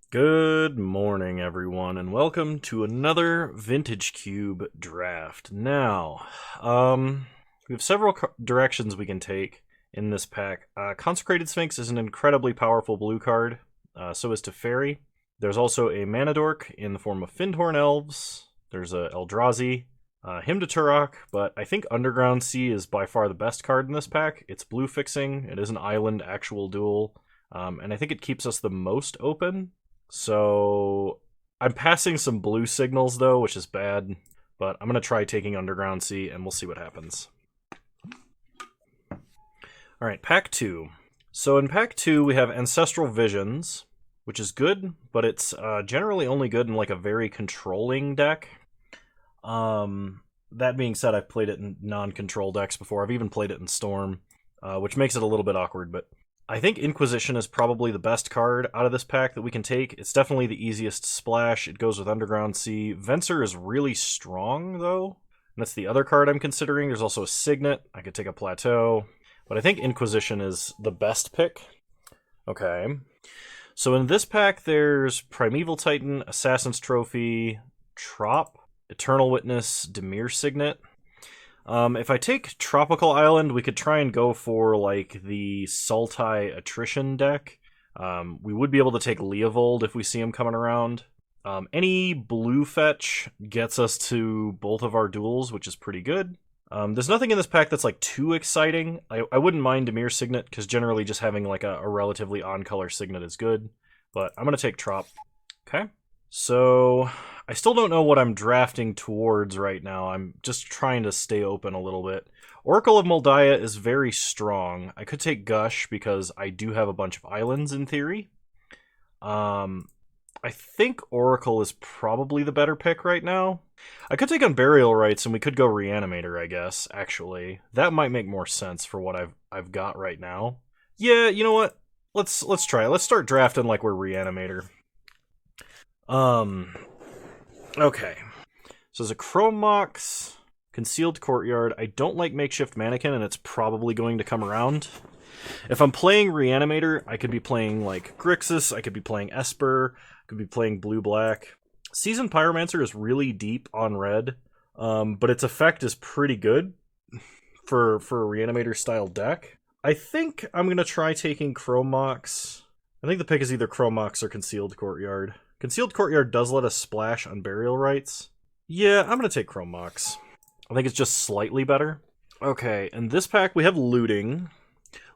Good morning, everyone, and welcome to another Vintage Cube draft. Now, we have several directions we can take in this pack. Consecrated Sphinx is an incredibly powerful blue card, so is Teferi. There's also a Mana Dork in the form of Findhorn Elves. There's a Eldrazi, Hymn to Turok, but I think Underground Sea is by far the best card in this pack. It's blue fixing, it is an island actual duel, and I think it keeps us the most open. So I'm passing some blue signals though, which is bad, but I'm going to try taking Underground Sea and we'll see what happens. Alright, pack 2. So in pack 2 we have Ancestral Visions, which is good, but it's generally only good in like a very controlling deck. That being said, I've played it in non-control decks before. I've even played it in Storm, which makes it a little bit awkward, but I think Inquisition is probably the best card out of this pack that we can take. It's definitely the easiest splash. It goes with Underground Sea. Venser is really strong, though. And that's the other card I'm considering. There's also a Signet. I could take a Plateau. But I think Inquisition is the best pick. Okay. So in this pack, there's Primeval Titan, Assassin's Trophy, Trop, Eternal Witness, Dimir Signet. If I take Tropical Island, we could try and go for, like, the Sultai Attrition deck. We would be able to take Leovold if we see him coming around. Any blue fetch gets us to both of our duels, which is pretty good. There's nothing in this pack that's, like, too exciting. I wouldn't mind Dimir Signet, because generally just having, like, a relatively on-color Signet is good. But I'm going to take Trop. Okay. So I still don't know what I'm drafting towards right now. I'm just trying to stay open a little bit. Oracle of Moldiah is very strong. I could take Gush because I do have a bunch of islands in theory. I think Oracle is probably the better pick right now. I could take Unburial Rites and we could go Reanimator, I guess, actually. That might make more sense for what I've got right now. Yeah, you know what? Let's try it. Let's start drafting like we're Reanimator. Okay. So there's a Chrome Mox, Concealed Courtyard. I don't like Makeshift Mannequin, and it's probably going to come around. If I'm playing Reanimator, I could be playing, like, Grixis, I could be playing Esper, I could be playing Blue-Black. Seasoned Pyromancer is really deep on red, but its effect is pretty good for a Reanimator-style deck. I think I'm going to try taking Chrome Mox. I think the pick is either Chrome Mox or Concealed Courtyard. Concealed Courtyard does let us splash on Burial Rites. Yeah, I'm going to take Chrome Mox. I think it's just slightly better. Okay, in this pack we have Looting.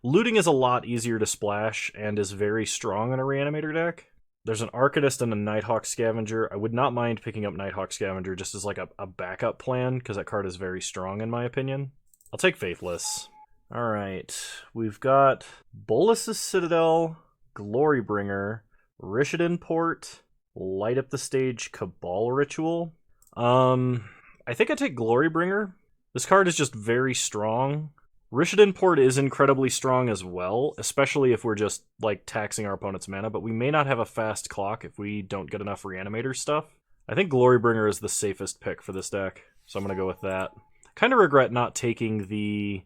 Looting is a lot easier to splash and is very strong in a Reanimator deck. There's an Arcanist and a Nighthawk Scavenger. I would not mind picking up Nighthawk Scavenger just as like a backup plan, because that card is very strong in my opinion. I'll take Faithless. Alright, we've got Bolas's Citadel, Glorybringer, Rishadan Port, Light Up the Stage, Cabal Ritual. I think I take Glorybringer. This card is just very strong. Rishadan Port is incredibly strong as well, especially if we're just, like, taxing our opponent's mana, but we may not have a fast clock if we don't get enough Reanimator stuff. I think Glorybringer is the safest pick for this deck, so I'm going to go with that. Kind of regret not taking the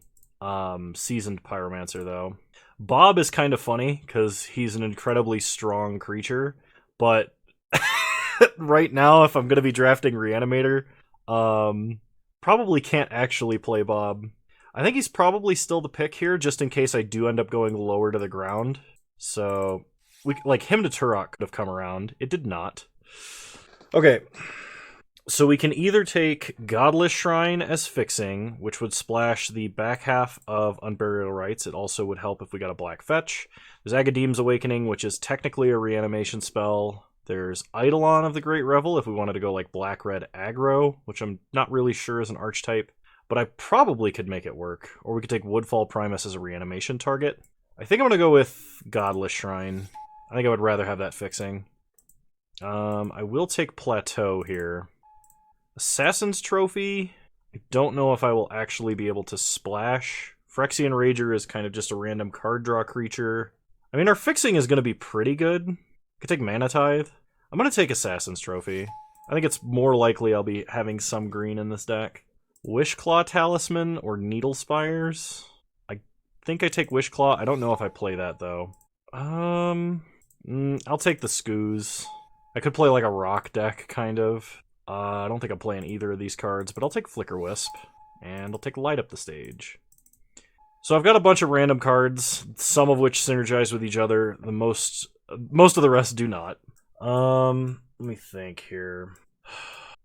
Seasoned Pyromancer, though. Bob is kind of funny, because he's an incredibly strong creature, but right now, if I'm going to be drafting Reanimator, probably can't actually play Bob. I think he's probably still the pick here, just in case I do end up going lower to the ground. So, Hymn to Turok could have come around. It did not. Okay, so we can either take Godless Shrine as fixing, which would splash the back half of Unburial Rites. It also would help if we got a black fetch. There's Agadeem's Awakening, which is technically a reanimation spell. There's Eidolon of the Great Revel if we wanted to go like black-red aggro, which I'm not really sure is an archetype, but I probably could make it work. Or we could take Woodfall Primus as a reanimation target. I think I'm going to go with Godless Shrine. I think I would rather have that fixing. I will take Plateau here. Assassin's Trophy. I don't know if I will actually be able to splash. Phyrexian Rager is kind of just a random card draw creature. I mean, our fixing is going to be pretty good. Could take Mana Tithe. I'm going to take Assassin's Trophy. I think it's more likely I'll be having some green in this deck. Wishclaw Talisman or Needle Spires. I think I take Wishclaw. I don't know if I play that, though. I'll take the Skoos. I could play like a rock deck, kind of. I don't think I'm playing either of these cards, but I'll take Flicker Wisp, and I'll take Light Up the Stage. So I've got a bunch of random cards, some of which synergize with each other. Most of the rest do not. Let me think here.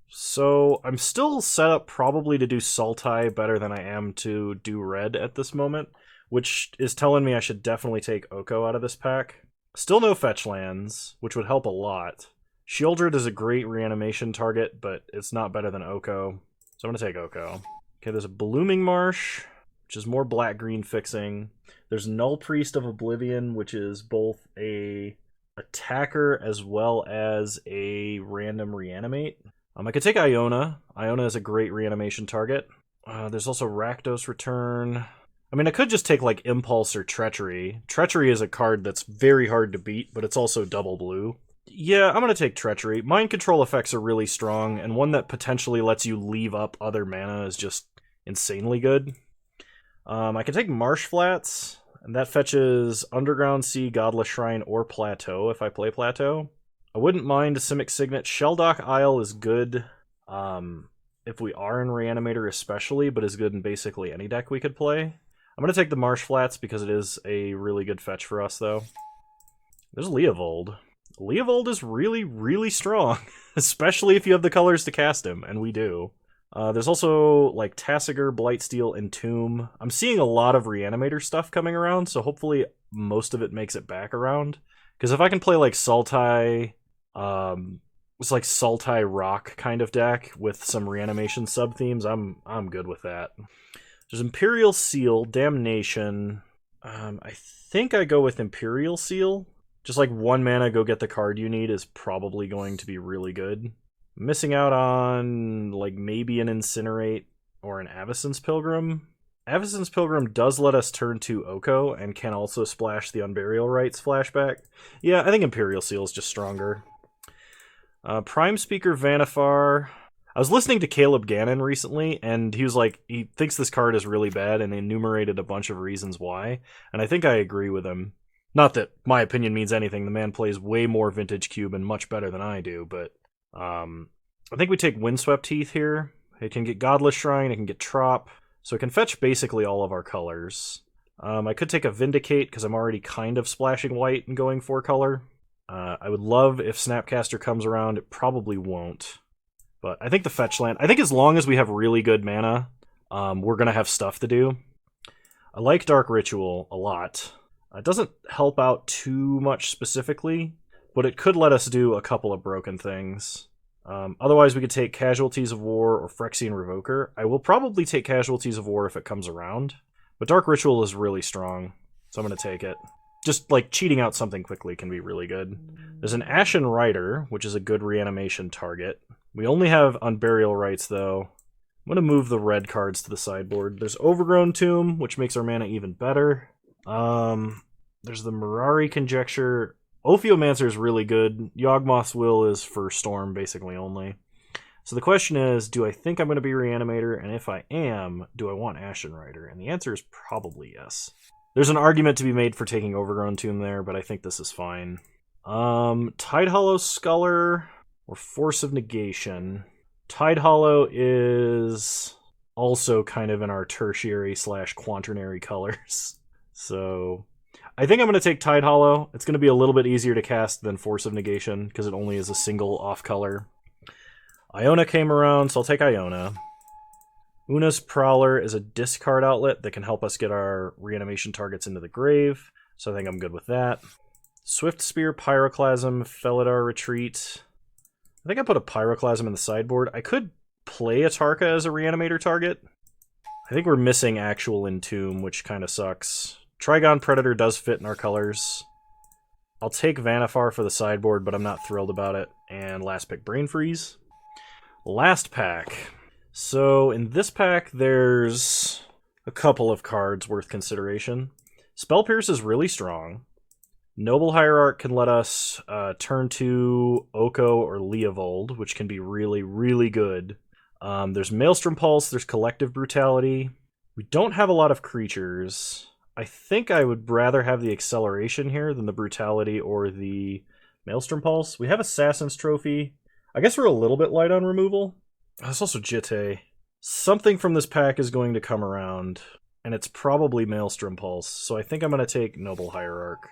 So I'm still set up probably to do Sultai better than I am to do red at this moment, which is telling me I should definitely take Oko out of this pack. Still no fetch lands, which would help a lot. Shieldred is a great reanimation target, but it's not better than Oko, so I'm going to take Oko. Okay, there's a Blooming Marsh, which is more black-green fixing. There's Null Priest of Oblivion, which is both a attacker as well as a random reanimate. I could take Iona. Iona is a great reanimation target. There's also Rakdos Return. I mean, I could just take, like, Impulse or Treachery. Treachery is a card that's very hard to beat, but it's also double blue. Yeah, I'm going to take Treachery. Mind Control effects are really strong, and one that potentially lets you leave up other mana is just insanely good. I can take Marsh Flats, and that fetches Underground Sea, Godless Shrine, or Plateau if I play Plateau. I wouldn't mind a Simic Signet. Shelldock Isle is good if we are in Reanimator especially, but is good in basically any deck we could play. I'm going to take the Marsh Flats because it is a really good fetch for us, though. There's Leovold. Leovold is really, really strong, especially if you have the colors to cast him, and we do. There's also, like, Tassiger, Blightsteel, and Tomb. I'm seeing a lot of Reanimator stuff coming around, so hopefully most of it makes it back around. Because if I can play, like, Sultai, it's like Sultai Rock kind of deck with some Reanimation sub-themes, I'm good with that. There's Imperial Seal, Damnation. I think I go with Imperial Seal. Just like 1 mana, go get the card you need is probably going to be really good. Missing out on, like, maybe an Incinerate or an Avacyn's Pilgrim. Avacyn's Pilgrim does let us turn to Oko and can also splash the Unburial Rites flashback. Yeah, I think Imperial Seal is just stronger. Prime Speaker Vanifar. I was listening to Caleb Gannon recently, and he was like, he thinks this card is really bad, and he enumerated a bunch of reasons why, and I think I agree with him. Not that my opinion means anything, the man plays way more Vintage Cube and much better than I do, but I think we take Windswept Heath here. It can get Godless Shrine, it can get Trop, so it can fetch basically all of our colors. I could take a Vindicate, because I'm already kind of splashing white and going 4 color. I would love if Snapcaster comes around, it probably won't. But I think the fetch land, I think as long as we have really good mana, we're going to have stuff to do. I like Dark Ritual a lot. It doesn't help out too much specifically, but it could let us do a couple of broken things. Otherwise, we could take Casualties of War or Phyrexian Revoker. I will probably take Casualties of War if it comes around, but Dark Ritual is really strong, so I'm going to take it. Just, like, cheating out something quickly can be really good. There's an Ashen Rider, which is a good reanimation target. We only have Unburial Rites, though. I'm going to move the red cards to the sideboard. There's Overgrown Tomb, which makes our mana even better. There's the Mirari Conjecture. Ophiomancer is really good. Yawgmoth's Will is for Storm, basically, only. So the question is, do I think I'm going to be Reanimator? And if I am, do I want Ashen Rider? And the answer is probably yes. There's an argument to be made for taking Overgrown Tomb there, but I think this is fine. Tidehollow Sculler or Force of Negation. Tidehollow is also kind of in our tertiary / quaternary colors. So I think I'm going to take Tidehollow. It's going to be a little bit easier to cast than Force of Negation because it only is a single off color. Iona came around, so I'll take Iona. Una's Prowler is a discard outlet that can help us get our reanimation targets into the grave, so I think I'm good with that. Swift Spear, Pyroclasm, Felidar Retreat. I think I put a Pyroclasm in the sideboard. I could play a Tarka as a reanimator target. I think we're missing actual Entomb, which kind of sucks. Trigon Predator does fit in our colors. I'll take Vanifar for the sideboard, but I'm not thrilled about it. And last pick, Brain Freeze. Last pack. So in this pack, there's a couple of cards worth consideration. Spell Pierce is really strong. Noble Hierarch can let us turn to Oko or Leovold, which can be really, really good. There's Maelstrom Pulse, there's Collective Brutality. We don't have a lot of creatures. I think I would rather have the acceleration here than the brutality or the Maelstrom Pulse. We have Assassin's Trophy. I guess we're a little bit light on removal. There's also Jitte. Something from this pack is going to come around, and it's probably Maelstrom Pulse, so I think I'm going to take Noble Hierarch.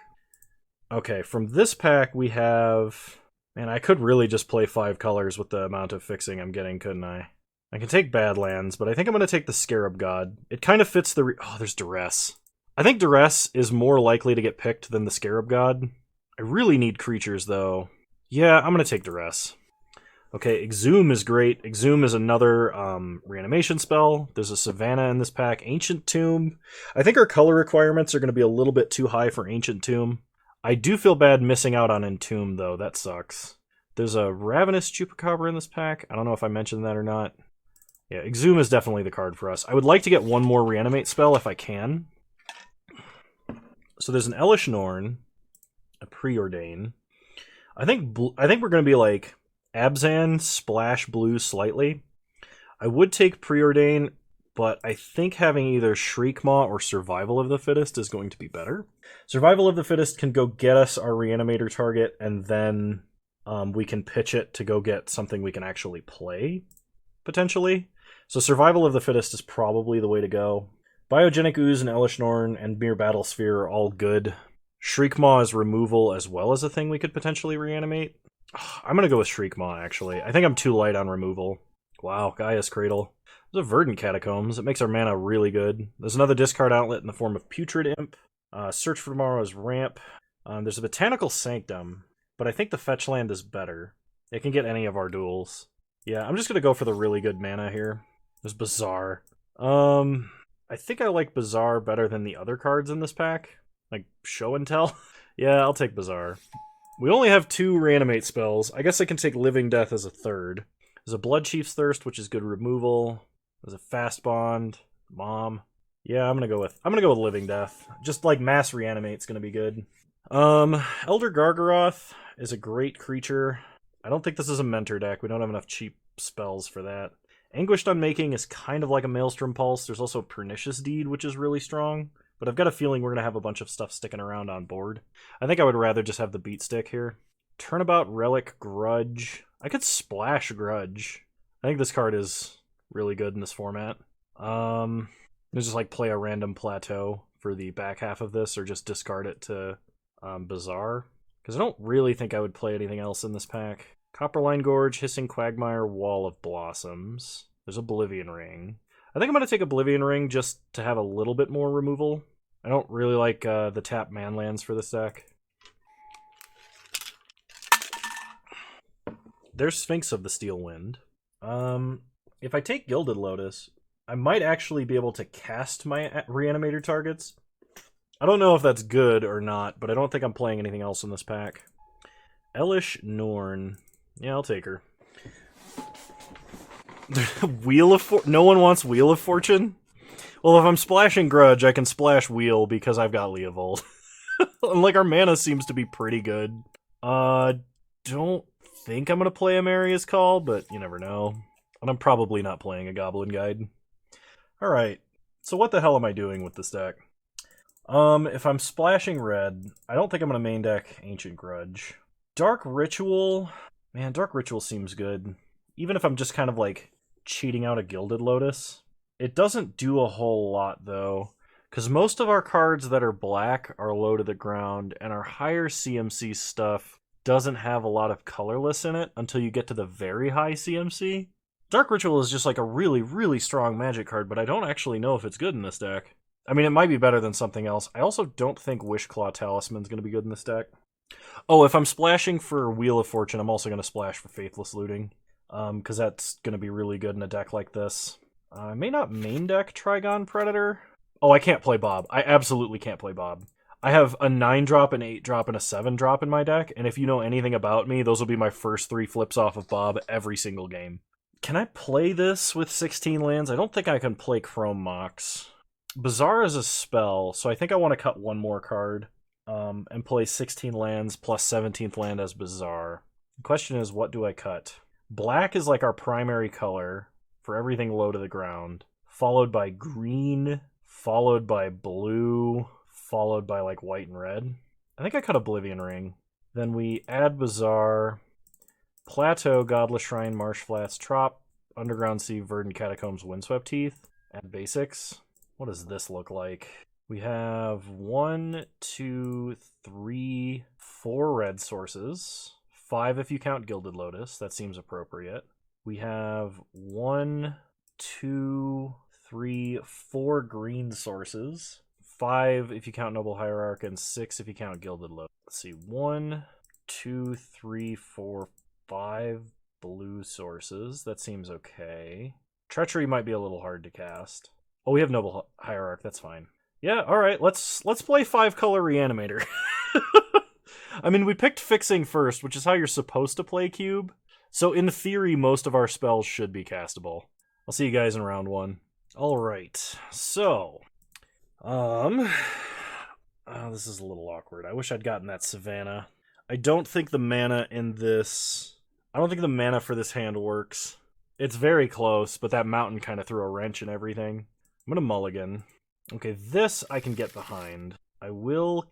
Okay, from this pack we have... Man, I could really just play 5 colors with the amount of fixing I'm getting, couldn't I? I can take Badlands, but I think I'm going to take the Scarab God. It kind of fits the... Oh, there's Duress. I think Duress is more likely to get picked than the Scarab God. I really need creatures, though. Yeah, I'm going to take Duress. Okay, Exhume is great. Exhume is another reanimation spell. There's a Savannah in this pack. Ancient Tomb. I think our color requirements are going to be a little bit too high for Ancient Tomb. I do feel bad missing out on Entomb, though. That sucks. There's a Ravenous Chupacabra in this pack. I don't know if I mentioned that or not. Yeah, Exhume is definitely the card for us. I would like to get one more Reanimate spell if I can. So there's an Elish Norn, a Preordain. I think we're going to be like Abzan, splash blue slightly. I would take Preordain, but I think having either Shriekmaw or Survival of the Fittest is going to be better. Survival of the Fittest can go get us our Reanimator target, and then we can pitch it to go get something we can actually play, potentially. So Survival of the Fittest is probably the way to go. Biogenic Ooze and Elish Norn and Mere Battle Sphere are all good. Shriekmaw is removal as well as a thing we could potentially reanimate. I'm going to go with Shriekmaw, actually. I think I'm too light on removal. Wow, Gaia's Cradle. There's a Verdant Catacombs. It makes our mana really good. There's another discard outlet in the form of Putrid Imp. Search for Tomorrow's Ramp. There's a Botanical Sanctum, but I think the fetch land is better. It can get any of our duels. Yeah, I'm just going to go for the really good mana here. There's Bazaar. I think I like Bazaar better than the other cards in this pack. Like Show and Tell. Yeah, I'll take Bazaar. We only have 2 Reanimate spells. I guess I can take Living Death as a third. There's a Blood Chief's Thirst, which is good removal. There's a Fast Bond. Mom. Yeah, I'm gonna go with Living Death. Just like Mass Reanimate's gonna be good. Elder Gargaroth is a great creature. I don't think this is a Mentor deck. We don't have enough cheap spells for that. Anguished Unmaking is kind of like a Maelstrom Pulse. There's also Pernicious Deed, which is really strong. But I've got a feeling we're going to have a bunch of stuff sticking around on board. I think I would rather just have the Beat Stick here. Turnabout Relic Grudge. I could splash Grudge. I think this card is really good in this format. Just like play a random plateau for the back half of this, or just discard it to Bazaar. Because I don't really think I would play anything else in this pack. Copperline Gorge, Hissing Quagmire, Wall of Blossoms. There's Oblivion Ring. I think I'm going to take Oblivion Ring just to have a little bit more removal. I don't really like the tap manlands for this deck. There's Sphinx of the Steel Wind. If I take Gilded Lotus, I might actually be able to cast my Reanimator targets. I don't know if that's good or not, but I don't think I'm playing anything else in this pack. Elish Norn. Yeah, I'll take her. No one wants Wheel of Fortune? Well, if I'm splashing Grudge, I can splash Wheel because I've got Leovold. And like, our mana seems to be pretty good. Don't think I'm gonna play Amaria's Call, but you never know. And I'm probably not playing a Goblin Guide. Alright, so what the hell am I doing with this deck? If I'm splashing red, I don't think I'm gonna main deck Ancient Grudge. Dark Ritual... Man, Dark Ritual seems good. Even if I'm just kind of like cheating out a Gilded Lotus. It doesn't do a whole lot, though, because most of our cards that are black are low to the ground, and our higher CMC stuff doesn't have a lot of colorless in it until you get to the very high CMC. Dark Ritual is just like a really, really strong magic card, but I don't actually know if it's good in this deck. I mean, it might be better than something else. I also don't think Wishclaw Talisman's going to be good in this deck. Oh, if I'm splashing for Wheel of Fortune, I'm also going to splash for Faithless Looting, because that's going to be really good in a deck like this. I may not main deck Trigon Predator. Oh, I can't play Bob. I absolutely can't play Bob. I have a 9-drop, an 8-drop, and a 7-drop in my deck, and if you know anything about me, those will be my first 3 flips off of Bob every single game. Can I play this with 16 lands? I don't think I can play Chrome Mox. Bazaar is a spell, so I think I want to cut one more card. And play 16 lands plus 17th land as Bazaar. The question is, what do I cut? Black is like our primary color for everything low to the ground, followed by green, followed by blue, followed by like white and red. I think I cut Oblivion Ring. Then we add Bazaar, Plateau, Godless Shrine, Marsh Flats, Trop, Underground Sea, Verdant Catacombs, Windswept Teeth. Add basics. What does this look like? We have 1, 2, 3, 4 red sources. 5 if you count Gilded Lotus. That seems appropriate. We have 1, 2, 3, 4 green sources. 5 if you count Noble Hierarch, and 6 if you count Gilded Lotus. Let's see. 1, 2, 3, 4, 5 blue sources. That seems okay. Treachery might be a little hard to cast. Oh, we have Noble Hierarch. That's fine. Yeah, alright, let's play 5-color Reanimator. I mean, we picked Fixing first, which is how you're supposed to play Cube. So in theory, most of our spells should be castable. I'll see you guys in round 1. Alright, so... this is a little awkward. I wish I'd gotten that Savannah. I don't think the mana in this... I don't think the mana for this hand works. It's very close, but that mountain kind of threw a wrench in everything. I'm gonna mulligan. Okay, this I can get behind. I will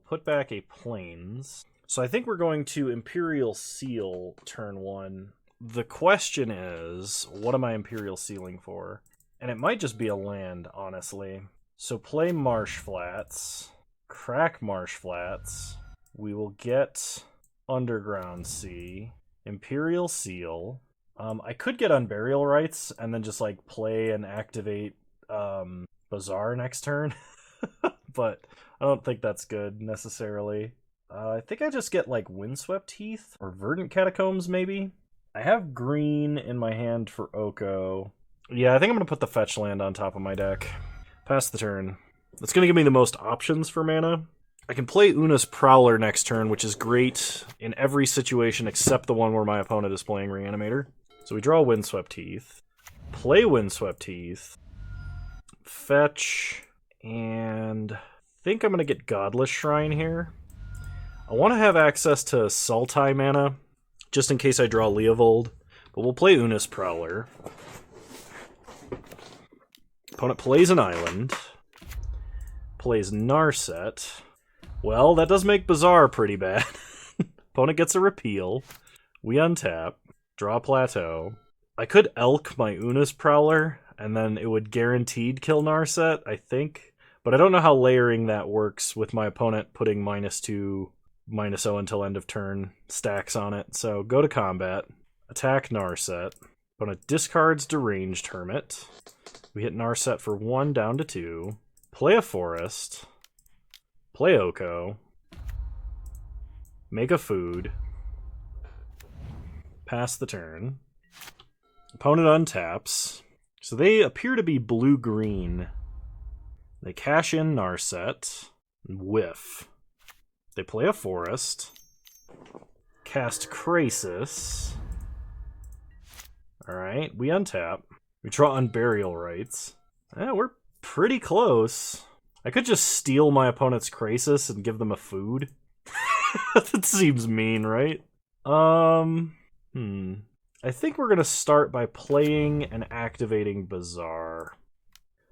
put back a Plains. So I think we're going to Imperial Seal turn 1. The question is, what am I Imperial Sealing for? And it might just be a land, honestly. So play Marsh Flats. Crack Marsh Flats. We will get Underground Sea. Imperial Seal. I could get Unburial Rites and then just like play and activate Bazaar next turn. But I don't think that's good necessarily. I think I just get like Windswept Teeth or Verdant Catacombs maybe. I have green in my hand for Oko. Yeah, I think I'm going to put the fetch land on top of my deck. Pass the turn. That's going to give me the most options for mana. I can play Una's Prowler next turn, which is great in every situation except the one where my opponent is playing Reanimator. So we draw Windswept Teeth. Play Windswept Teeth. Fetch. And I think I'm going to get Godless Shrine here. I want to have access to Sultai mana, just in case I draw Leovold. But we'll play Una's Prowler. Opponent plays an island. Plays Narset. Well, that does make Bazaar pretty bad. Opponent gets a repeal. We untap. Draw Plateau. I could Elk my Una's Prowler, and then it would guaranteed kill Narset, I think. But I don't know how layering that works with my opponent putting -2, -0 until end of turn stacks on it. So go to combat. Attack Narset. Opponent discards Deranged Hermit. We hit Narset for 1 down to 2. Play a Forest. Play Oko. Make a food. Pass the turn. Opponent untaps. So they appear to be blue-green. They cash in Narset. Whiff. They play a Forest. Cast Krasis. Alright, we untap. We draw Unburial Rites. We're pretty close. I could just steal my opponent's Krasis and give them a food. That seems mean, right? I think we're going to start by playing and activating Bazaar.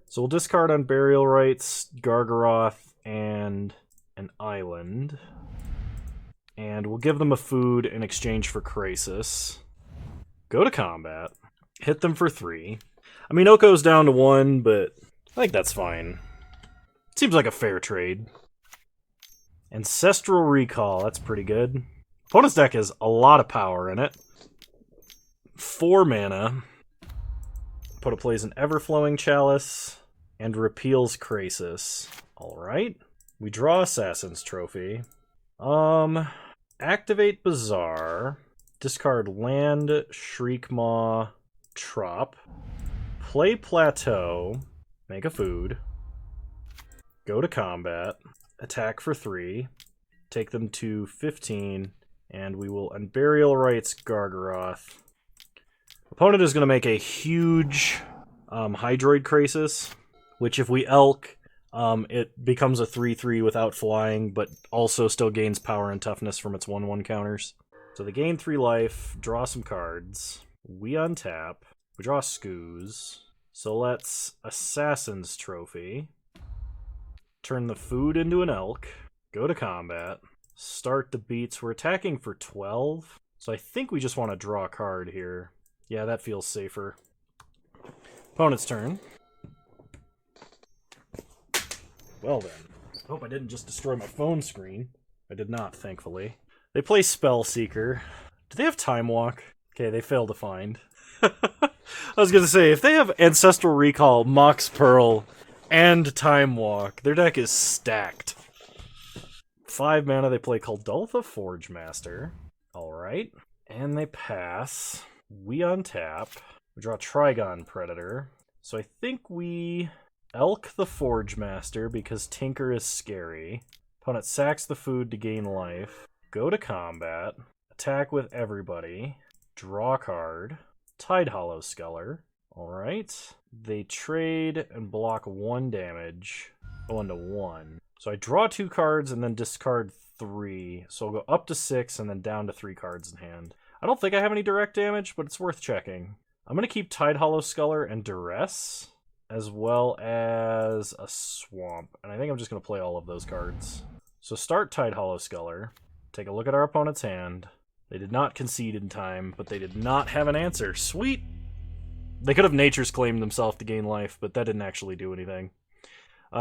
So we'll discard Unburial Rites, Gargaroth, and an island. And we'll give them a food in exchange for Krasis. Go to combat. Hit them for 3. I mean, Oko's down to 1, but I think that's fine. Seems like a fair trade. Ancestral Recall, that's pretty good. Opponent's deck has a lot of power in it. 4 mana. Opponent plays an Everflowing Chalice and repeals Krasis. Alright. We draw Assassin's Trophy. Activate Bazaar. Discard land, Shriekmaw, Trop. Play Plateau. Make a food. Go to combat. Attack for 3. Take them to 15. And we will Unburial Rites Gargaroth. Opponent is going to make a huge Hydroid Krasis, which if we Elk, it becomes a 3/3 without flying, but also still gains power and toughness from its 1/1 counters. So they gain 3 life, draw some cards. We untap. We draw Scooze. So let's Assassin's Trophy. Turn the food into an elk. Go to combat. Start the beats. We're attacking for 12. So I think we just want to draw a card here. Yeah, that feels safer. Opponent's turn. Well then. Hope I didn't just destroy my phone screen. I did not, thankfully. They play Spellseeker. Do they have Time Walk? Okay, they failed to find. I was gonna say, if they have Ancestral Recall, Mox Pearl, and Time Walk, their deck is stacked. 5 mana, they play Kuldultha Forge Master. Alright. And they pass. We untap. We draw Trigon Predator. So I think we Elk the Forge Master because Tinker is scary. Opponent sacks the food to gain life. Go to combat. Attack with everybody. Draw a card. Tidehollow Sculler. Alright. They trade and block 1 damage. 1/1. So I draw 2 cards and then discard 3. So I'll go up to 6 and then down to 3 cards in hand. I don't think I have any direct damage, but it's worth checking. I'm going to keep Tidehollow Sculler and Duress, as well as a Swamp. And I think I'm just going to play all of those cards. So start Tidehollow Sculler. Take a look at our opponent's hand. They did not concede in time, but they did not have an answer. Sweet! They could have Nature's Claimed themselves to gain life, but that didn't actually do anything.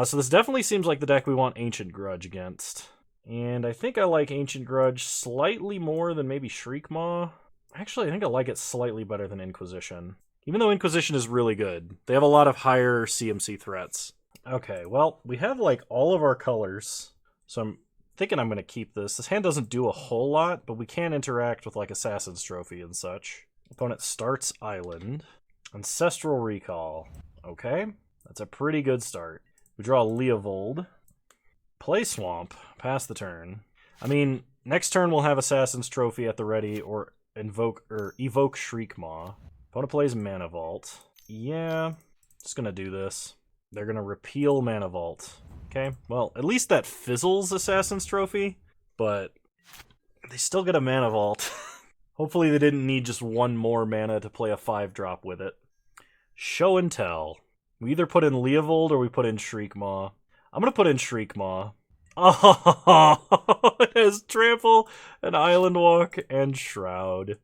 So this definitely seems like the deck we want Ancient Grudge against. And I think I like Ancient Grudge slightly more than maybe Shriekmaw. Actually, I think I like it slightly better than Inquisition. Even though Inquisition is really good. They have a lot of higher CMC threats. Okay, well, we have like all of our colors. So I'm thinking I'm going to keep this. This hand doesn't do a whole lot, but we can interact with like Assassin's Trophy and such. Opponent starts Island. Ancestral Recall. Okay, that's a pretty good start. We draw Leovold. Play Swamp. Pass the turn. I mean, next turn we'll have Assassin's Trophy at the ready or evoke Shriekmaw. Opponent plays Mana Vault. Yeah, just gonna do this. They're gonna repeal Mana Vault. Okay, well, at least that fizzles Assassin's Trophy, but they still get a Mana Vault. Hopefully they didn't need just 1 more mana to play a 5-drop with it. Show and Tell. We either put in Leovold or we put in Shriekmaw. I'm gonna put in Shriekmaw. Oh, it has Trample, and Island Walk, and Shroud.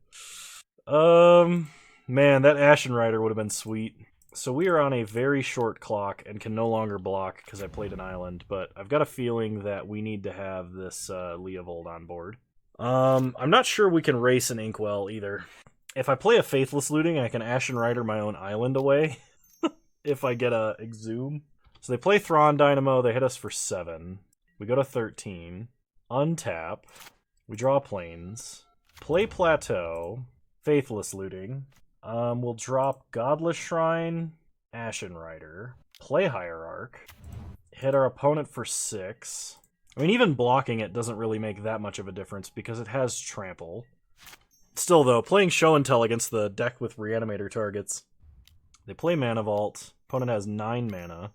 Man, that Ashen Rider would have been sweet. So we are on a very short clock and can no longer block because I played an island, but I've got a feeling that we need to have this Leovold on board. I'm not sure we can race an Inkwell either. If I play a Faithless Looting, I can Ashen Rider my own island away if I get a Exhume. So they play Thrawn Dynamo, they hit us for 7. We go to 13. Untap. We draw Plains. Play Plateau. Faithless Looting. We'll drop Godless Shrine. Ashen Rider. Play Hierarch. Hit our opponent for 6. I mean, even blocking it doesn't really make that much of a difference because it has Trample. Still, though, playing Show and Tell against the deck with Reanimator targets. They play Mana Vault. Opponent has 9 mana.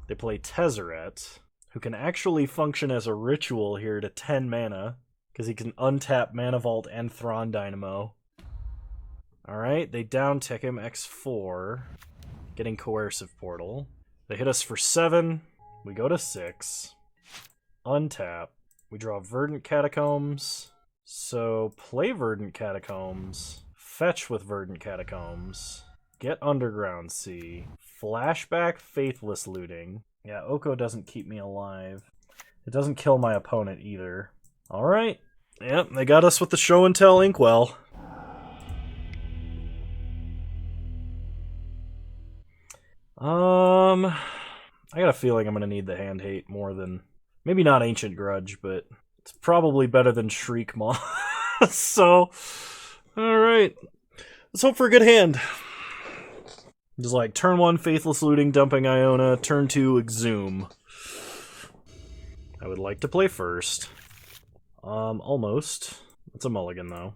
They play Tezzeret, who can actually function as a ritual here to 10 mana, because he can untap Mana Vault and Thrawn Dynamo. Alright, they down-tick him, X4, getting Coercive Portal. They hit us for 7, we go to 6, untap, we draw Verdant Catacombs, so play Verdant Catacombs, fetch with Verdant Catacombs, get Underground Sea, flashback Faithless Looting. Yeah, Oko doesn't keep me alive. It doesn't kill my opponent either. Alright. Yep, they got us with the Show and Tell Inkwell. I got a feeling I'm going to need the Hand Hate more than... Maybe not Ancient Grudge, but it's probably better than Shriekmaw. So, alright. Let's hope for a good hand. Just like, turn 1, Faithless Looting, dumping Iona, turn 2, Exhume. I would like to play first. Almost. It's a mulligan, though.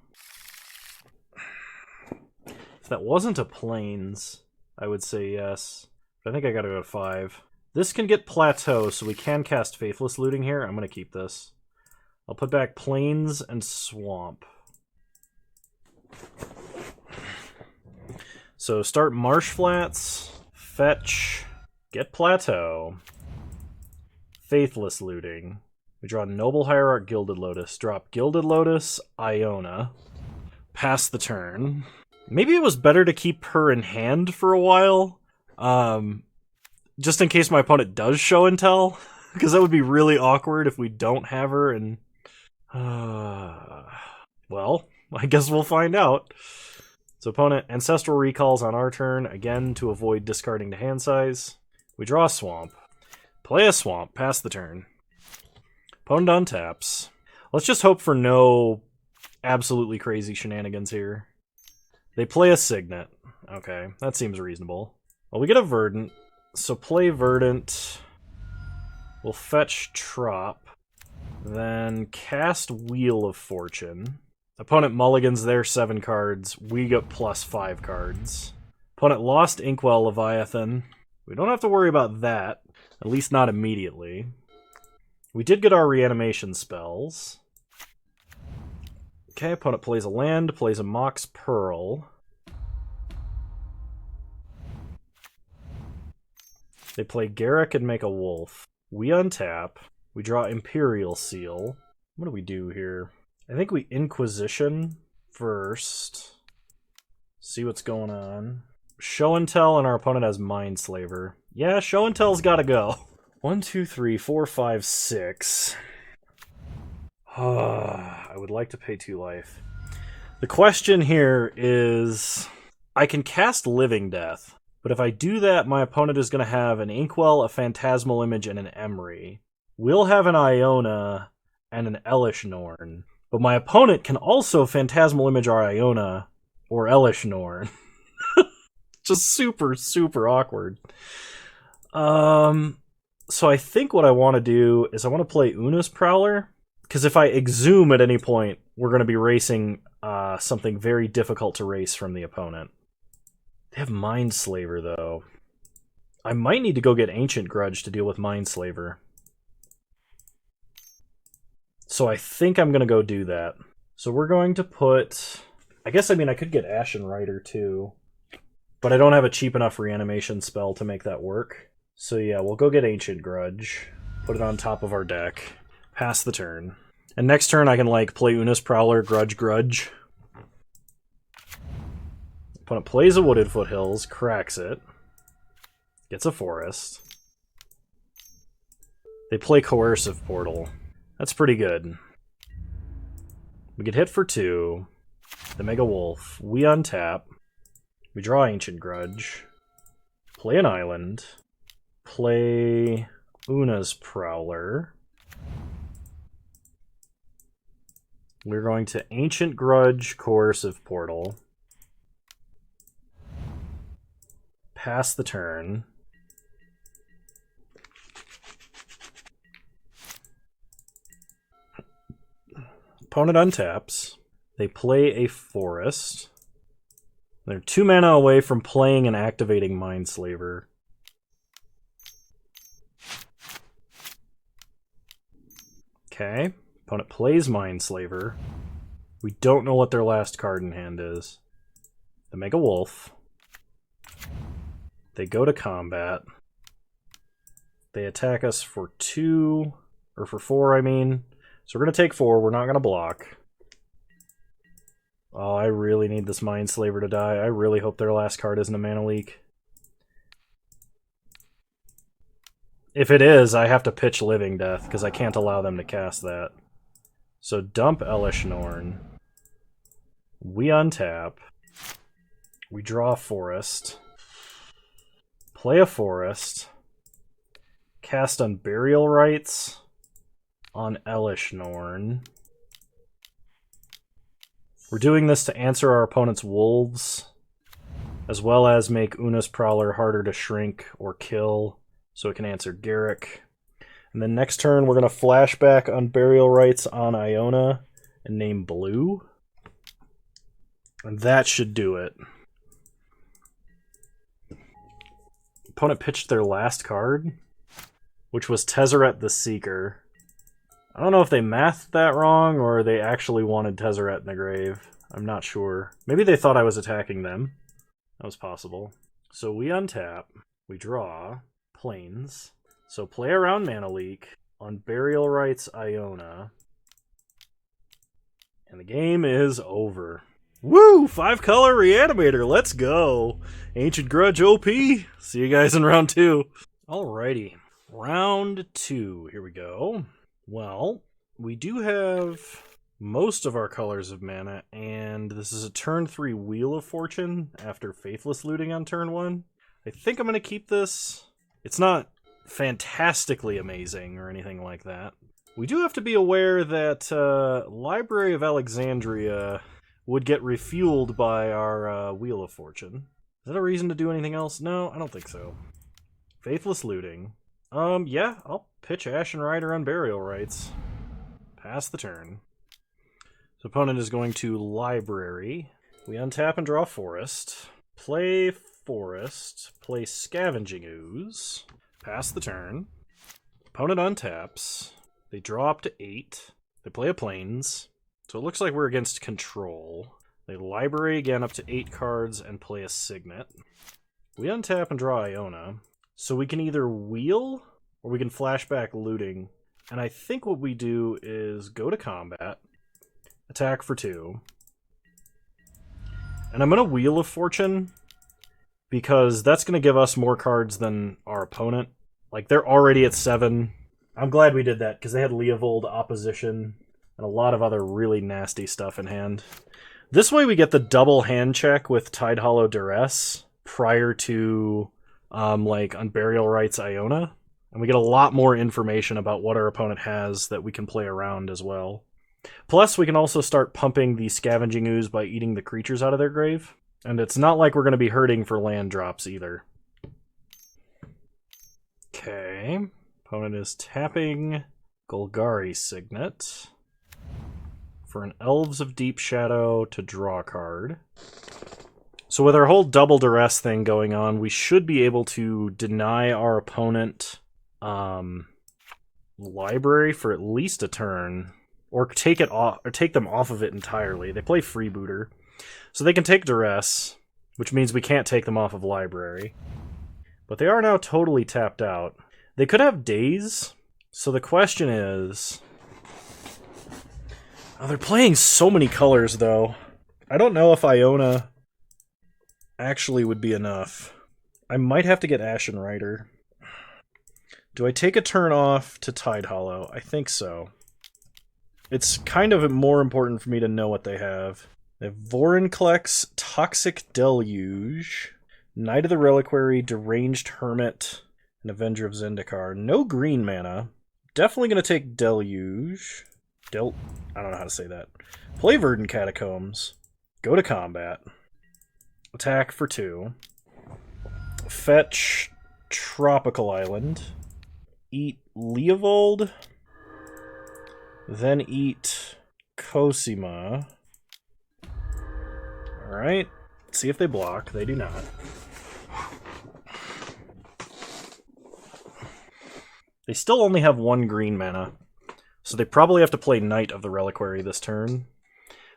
If that wasn't a Plains, I would say yes. But I think I gotta go to 5. This can get Plateau, so we can cast Faithless Looting here. I'm gonna keep this. I'll put back Plains and Swamp. So start Marsh Flats, fetch, get Plateau, Faithless Looting. We draw Noble Hierarch, Gilded Lotus, drop Gilded Lotus, Iona, pass the turn. Maybe it was better to keep her in hand for a while, just in case my opponent does show and tell, because that would be really awkward if we don't have her, and well, I guess we'll find out. So opponent Ancestral Recalls on our turn, again to avoid discarding to hand size. We draw a Swamp. Play a Swamp, pass the turn. Opponent untaps. Let's just hope for no absolutely crazy shenanigans here. They play a Signet. Okay, that seems reasonable. Well, we get a Verdant, so play Verdant. We'll fetch Trop. Then cast Wheel of Fortune. Opponent mulligans their 7 cards. We get plus 5 cards. Opponent lost Inkwell Leviathan. We don't have to worry about that. At least not immediately. We did get our reanimation spells. Okay, opponent plays a land, plays a Mox Pearl. They play Garruk and make a wolf. We untap. We draw Imperial Seal. What do we do here? I think we Inquisition first. See what's going on. Show and Tell, and our opponent has Mindslaver. Yeah, Show and Tell's gotta go. 1, 2, 3, 4, 5, 6. I would like to pay 2 life. The question here is, I can cast Living Death, but if I do that, my opponent is going to have an Inkwell, a Phantasmal Image, and an Emry. We'll have an Iona and an Elish Norn, but my opponent can also Phantasmal Image our Iona or Elish Norn. Just super, super awkward. So I think what I want to do is I want to play Una's Prowler, because if I Exhume at any point, we're going to be racing something very difficult to race from the opponent. They have Mindslaver, though. I might need to go get Ancient Grudge to deal with Mindslaver. So I think I'm going to go do that. So we're going to put... I could get Ashen Rider, too. But I don't have a cheap enough reanimation spell to make that work. So yeah, we'll go get Ancient Grudge. Put it on top of our deck. Pass the turn. And next turn I can, play Una's Prowler, Grudge. Opponent plays a Wooded Foothills, cracks it. Gets a Forest. They play Coercive Portal. That's pretty good. We get hit for 2. They make a Wolf. We untap. We draw Ancient Grudge. Play an Island. Play Una's Prowler. We're going to Ancient Grudge, Coercive Portal. Pass the turn. Opponent untaps. They play a Forest. They're 2 mana away from playing and activating Mindslaver. Okay. Opponent plays Mindslaver. We don't know what their last card in hand is. They make a Wolf. They go to combat. They attack us for 2, or for 4, I mean. So we're going to take 4, we're not going to block. Oh, I really need this Mindslaver to die. I really hope their last card isn't a mana leak. If it is, I have to pitch Living Death, because I can't allow them to cast that. So dump Elish Norn. We untap. We draw a Forest. Play a Forest. Cast Unburial Rites on Elish Norn. We're doing this to answer our opponent's Wolves, as well as make Una's Prowler harder to shrink or kill, so it can answer Garruk. And then next turn, we're going to flashback Unburial Rites on Iona and name Blue. And that should do it. Opponent pitched their last card, which was Tezzeret the Seeker. I don't know if they mathed that wrong or they actually wanted Tezzeret in the grave. I'm not sure. Maybe they thought I was attacking them. That was possible. So we untap, we draw, planes. So play around Mana Leak on Burial Rites Iona. And the game is over. Woo! 5-color Reanimator, let's go! Ancient Grudge OP! See you guys in round 2. Alrighty, round 2, here we go. Well, we do have most of our colors of mana, and this is a turn 3 Wheel of Fortune after Faithless Looting on turn 1. I think I'm going to keep this. It's not fantastically amazing or anything like that. We do have to be aware that Library of Alexandria would get refueled by our Wheel of Fortune. Is that a reason to do anything else? No, I don't think so. Faithless Looting. Yeah, I'll pitch Ashen Rider on Burial Rites. Pass the turn. So opponent is going to Library. We untap and draw Forest. Play Forest. Play Scavenging Ooze. Pass the turn. Opponent untaps. They draw up to 8. They play a Plains. So it looks like we're against control. They library again up to 8 cards and play a Signet. We untap and draw Iona. So we can either wheel or we can flashback looting. And I think what we do is go to combat, attack for 2. And I'm going to Wheel of Fortune because that's going to give us more cards than our opponent. Like, they're already at 7. I'm glad we did that because they had Leovold, Opposition, and a lot of other really nasty stuff in hand. This way we get the double hand check with Tidehollow Duress prior to, on Burial Rites Iona. And we get a lot more information about what our opponent has that we can play around as well. Plus, we can also start pumping the Scavenging Ooze by eating the creatures out of their grave. And it's not like we're going to be hurting for land drops either. Okay. Opponent is tapping Golgari Signet for an Elves of Deep Shadow to draw a card. So with our whole double duress thing going on, we should be able to deny our opponent library for at least a turn, or take it off, or take them off of it entirely. They play Freebooter, so they can take duress, which means we can't take them off of library. But they are now totally tapped out. They could have daze, so the question is... Oh, they're playing so many colors, though. I don't know if Iona actually would be enough. I might have to get Ashen Rider. Do I take a turn off to Tidehollow? I think so. It's kind of more important for me to know what they have. They have Vorinclex, Toxic Deluge, Knight of the Reliquary, Deranged Hermit, and Avenger of Zendikar. No green mana. Definitely going to take Deluge. I don't know how to say that. Play Verdant Catacombs. Go to combat. Attack for 2. Fetch Tropical Island. Eat Leovold. Then eat Cosima. Alright. See if they block. They do not. They still only have 1 green mana. So they probably have to play Knight of the Reliquary this turn.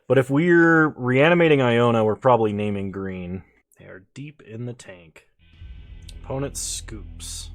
But if we're reanimating Iona, we're probably naming green. They are deep in the tank. Opponent scoops.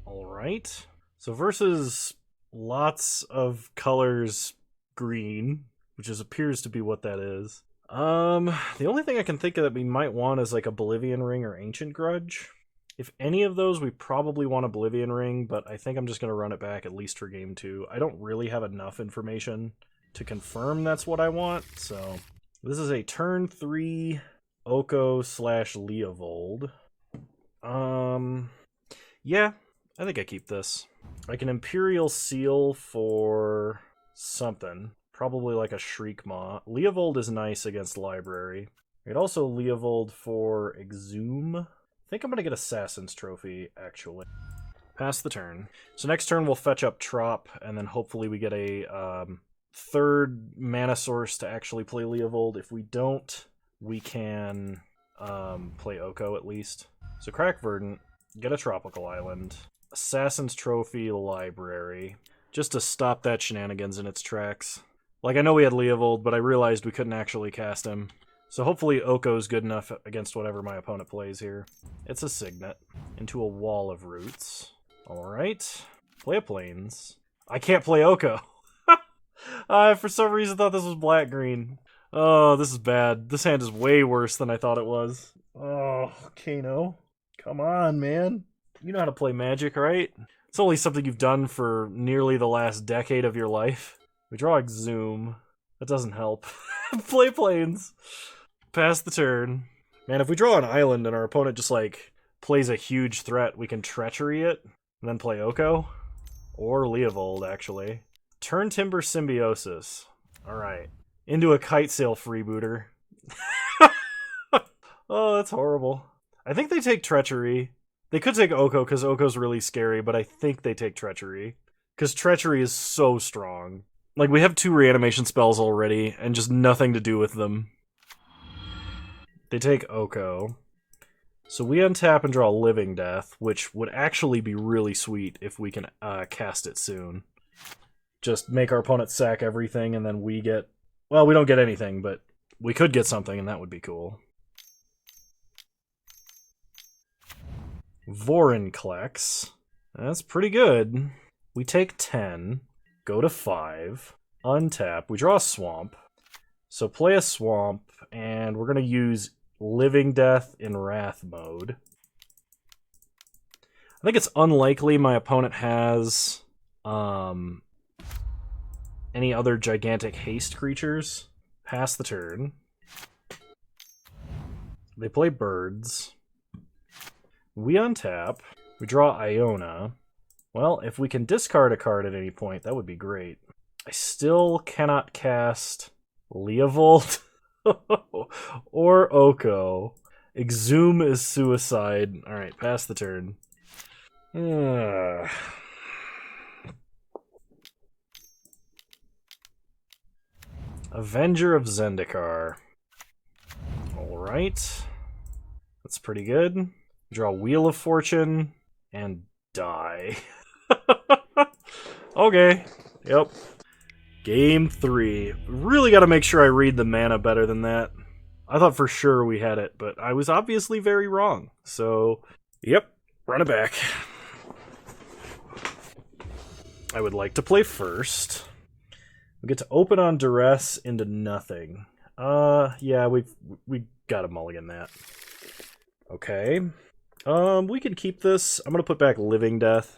Alright. So versus lots of colors green, which appears to be what that is. The only thing I can think of that we might want is like Oblivion Ring or Ancient Grudge. If any of those, we probably want Oblivion Ring, but I think I'm just going to run it back at least for game 2. I don't really have enough information to confirm that's what I want, so... This is a turn 3 Oko / Leovold. Yeah, I think I keep this. I can Imperial Seal for something. Probably like a Shriekmaw. Leovold is nice against Library. I could also Leovold for Exhume. I think I'm going to get Assassin's Trophy, actually. Pass the turn. So next turn we'll fetch up Trop, and then hopefully we get a third mana source to actually play Leovold. If we don't, we can play Oko at least. So crack Verdant, get a Tropical Island, Assassin's Trophy, Library, just to stop that shenanigans in its tracks. Like, I know we had Leovold, but I realized we couldn't actually cast him. So hopefully Oko's good enough against whatever my opponent plays here. It's a Signet into a Wall of Roots. Alright. Play a Plains. I can't play Oko. I, for some reason, thought this was black-green. Oh, this is bad. This hand is way worse than I thought it was. Oh, Kano. Come on, man. You know how to play Magic, right? It's only something you've done for nearly the last decade of your life. We draw Exhume. That doesn't help. Play Plains. Pass the turn. Man, if we draw an island and our opponent just, like, plays a huge threat, we can Treachery it, and then play Oko. Or Leovold, actually. Turn Timber Symbiosis. Alright. Into a Kite Sail Freebooter. Oh, that's horrible. I think they take Treachery. They could take Oko, because Oko's really scary, but I think they take Treachery. Because Treachery is so strong. Like, we have 2 reanimation spells already, and just nothing to do with them. They take Oko. So we untap and draw Living Death, which would actually be really sweet if we can cast it soon. Just make our opponent sack everything, and then we get... Well, we don't get anything, but we could get something, and that would be cool. Vorinclex. That's pretty good. We take 10, go to 5, untap. We draw a Swamp. So play a Swamp, and we're going to use Living Death in Wrath mode. I think it's unlikely my opponent has any other gigantic haste creatures. Pass the turn. They play birds. We untap. We draw Iona. Well, if we can discard a card at any point, that would be great. I still cannot cast Leovold or Oko. Exhume is suicide. Alright, pass the turn. Avenger of Zendikar. Alright. That's pretty good. Draw Wheel of Fortune and die. Okay. Yep. Game 3. Really gotta make sure I read the mana better than that. I thought for sure we had it, but I was obviously very wrong. So, yep. Run it back. I would like to play first. We get to open on Duress into nothing. Yeah, we gotta mulligan that. Okay. We can keep this. I'm gonna put back Living Death.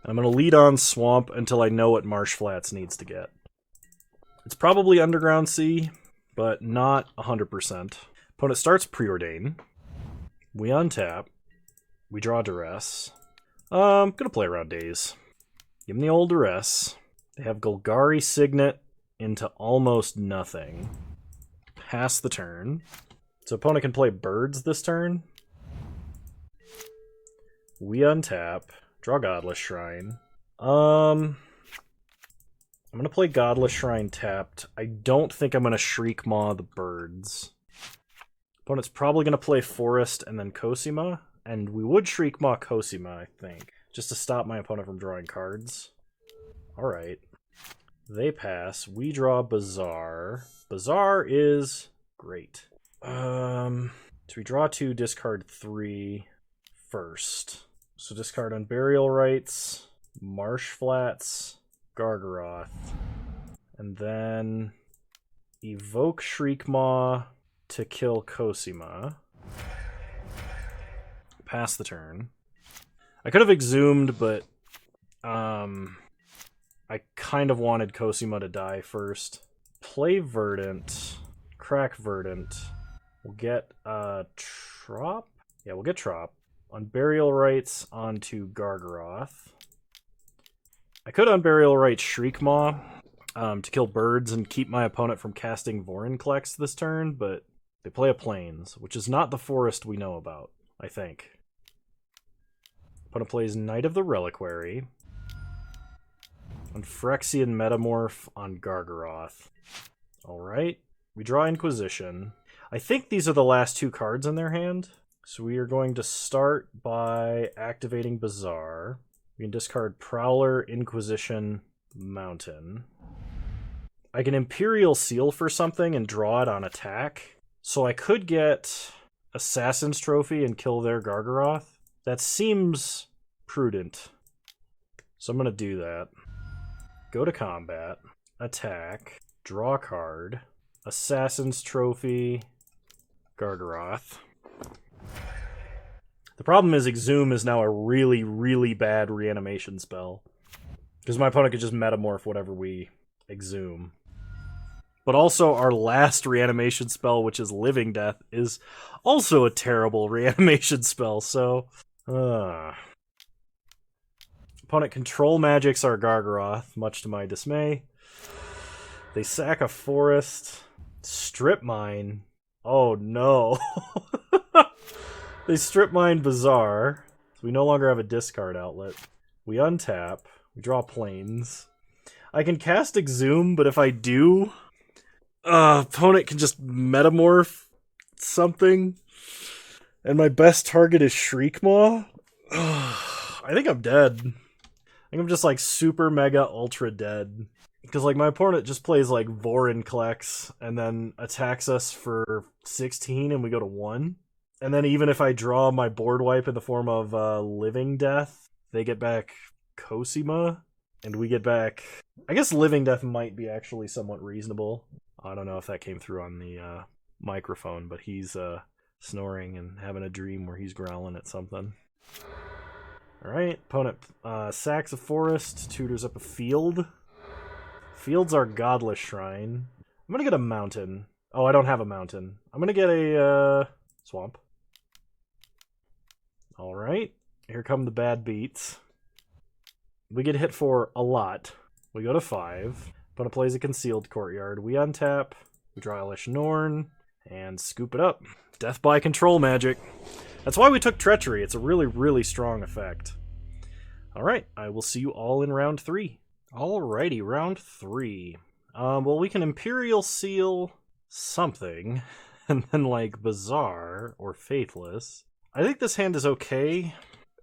I'm gonna lead on Swamp until I know what Marsh Flats needs to get. It's probably Underground Sea, but not 100%. Opponent starts Preordain. We untap. We draw Duress. Gonna play around Daze. Give him the old Duress. They have Golgari Signet into almost nothing. Pass the turn. So opponent can play birds this turn. We untap. Draw Godless Shrine. I'm gonna play Godless Shrine tapped. I don't think I'm gonna Shriek Maw the birds. Opponent's probably gonna play Forest and then Cosima. And we would Shriek Maw Cosima, I think. Just to stop my opponent from drawing cards. Alright. They pass. We draw Bazaar. Bazaar is great. So we draw 2, discard 3 first. So discard Unburial Rites, Marsh Flats, Gargaroth, and then evoke Shriekmaw to kill Cosima. Pass the turn. I could have exhumed, but I kind of wanted Cosima to die first. Play Verdant, crack Verdant. We'll get Trop? Yeah, we'll get Trop. Unburial Rites onto Gargaroth. I could Unburial Rite Shriekmaw to kill birds and keep my opponent from casting Vorinclex this turn, but they play a Plains, which is not the forest we know about, I think. Opponent plays Knight of the Reliquary. And Phyrexian Metamorph on Gargaroth. Alright. We draw Inquisition. I think these are the last 2 cards in their hand. So we are going to start by activating Bazaar. We can discard Prowler, Inquisition, Mountain. I can Imperial Seal for something and draw it on attack. So I could get Assassin's Trophy and kill their Gargaroth. That seems prudent. So I'm going to do that. Go to combat. Attack. Draw a card. Assassin's Trophy. Gargaroth. The problem is Exhume is now a really, really bad reanimation spell. Because my opponent could just metamorph whatever we exhume. But also our last reanimation spell, which is Living Death, is also a terrible reanimation spell, so... Opponent control magics our Gargaroth, much to my dismay. They sack a forest. Strip mine. Oh no. They strip mine Bazaar. So we no longer have a discard outlet. We untap. We draw planes. I can cast Exhume, but if I do, opponent can just metamorph something. And my best target is Shriekmaw. I think I'm dead. I think I'm just like super mega ultra dead. Because like my opponent just plays like Vorinclex and then attacks us for 16 and we go to 1. And then even if I draw my board wipe in the form of Living Death, they get back Cosima, and we get back... I guess Living Death might be actually somewhat reasonable. I don't know if that came through on the microphone, but he's snoring and having a dream where he's growling at something. Alright, opponent sacks a forest, tutors up a field. Field's our Godless Shrine. I'm gonna get a mountain. Oh, I don't have a mountain. I'm gonna get a swamp. Alright, here come the bad beats. We get hit for a lot. We go to 5. Opponent plays a Concealed Courtyard. We untap. We draw Elish Norn. And scoop it up. Death by control magic. That's why we took Treachery. It's a really, really strong effect. Alright, I will see you all in round 3. Alrighty, round 3. Well, we can Imperial Seal something. And then, like, Bazaar or Faithless. I think this hand is okay.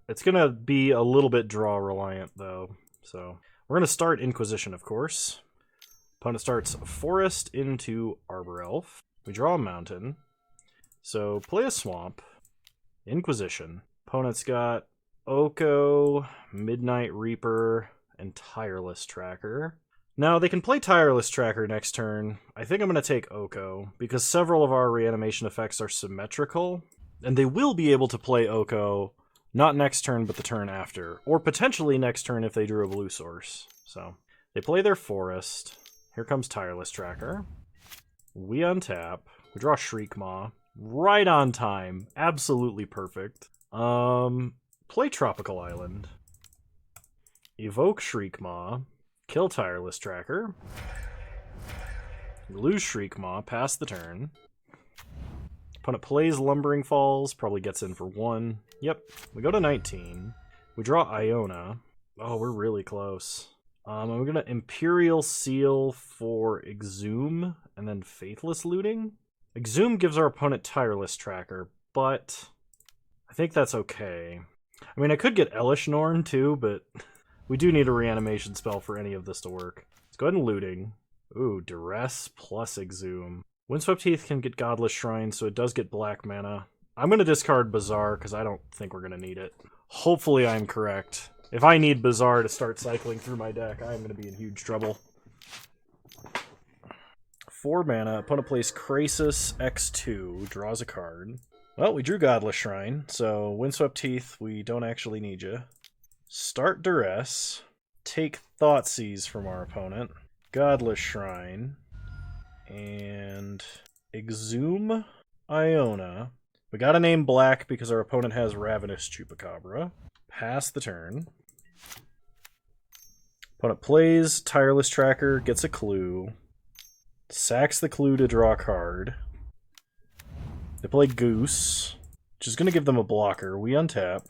It's going to be a little bit draw reliant, though. So we're going to start Inquisition, of course. Opponent starts Forest into Arbor Elf. We draw a mountain. So play a swamp. Inquisition. Opponent's got Oko, Midnight Reaper, and Tireless Tracker. Now, they can play Tireless Tracker next turn. I think I'm going to take Oko, because several of our reanimation effects are symmetrical, and they will be able to play Oko not next turn, but the turn after. Or potentially next turn if they drew a blue source. So, they play their Forest. Here comes Tireless Tracker. We untap. We draw Shriekmaw. Right on time. Absolutely perfect. Play Tropical Island. Evoke Shriekmaw. Kill Tireless Tracker. Lose Shriekmaw. Pass the turn. Opponent plays Lumbering Falls. Probably gets in for 1. Yep. We go to 19. We draw Iona. Oh, we're really close. I'm going to Imperial Seal for Exhume and then Faithless Looting. Exhume gives our opponent Tireless Tracker, but I think that's okay. I mean, I could get Elish Norn too, but we do need a reanimation spell for any of this to work. Let's go ahead and Looting. Ooh, Duress plus Exhume. Windswept Heath can get Godless Shrine, so it does get black mana. I'm going to discard Bazaar, because I don't think we're going to need it. Hopefully I'm correct. If I need Bazaar to start cycling through my deck, I'm going to be in huge trouble. 4 mana, opponent plays Krasis X2, draws a card. Well, we drew Godless Shrine, so Windswept Heath, we don't actually need you. Start Duress, take Thoughtseize from our opponent, Godless Shrine, and Exhume Iona. We gotta name black because our opponent has Ravenous Chupacabra. Pass the turn. Opponent plays Tireless Tracker, gets a clue. Sacks the clue to draw a card. They play Goose, which is going to give them a blocker. We untap.